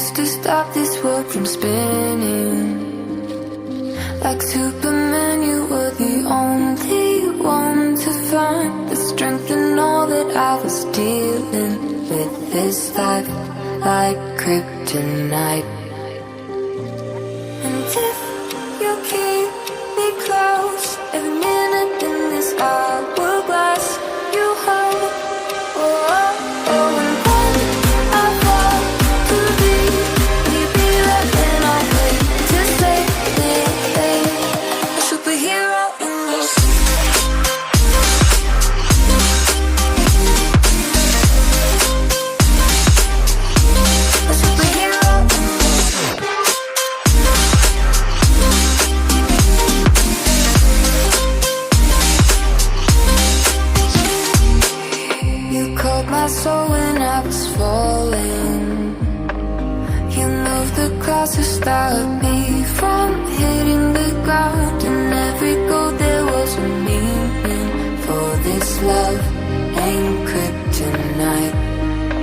used to stop this world from spinning. Like Superman, you were the only one to find the strength in all that I was dealing with. This life like kryptonite. And if you keep me close, every minute in this hourglass you hold. Oh, oh, oh. And when I fall to leave, will you be there when I wait to save me? A superhero in this. A superhero in this. You caught my soul when I was falling. You moved the clouds to stop me from hitting the ground, and every golden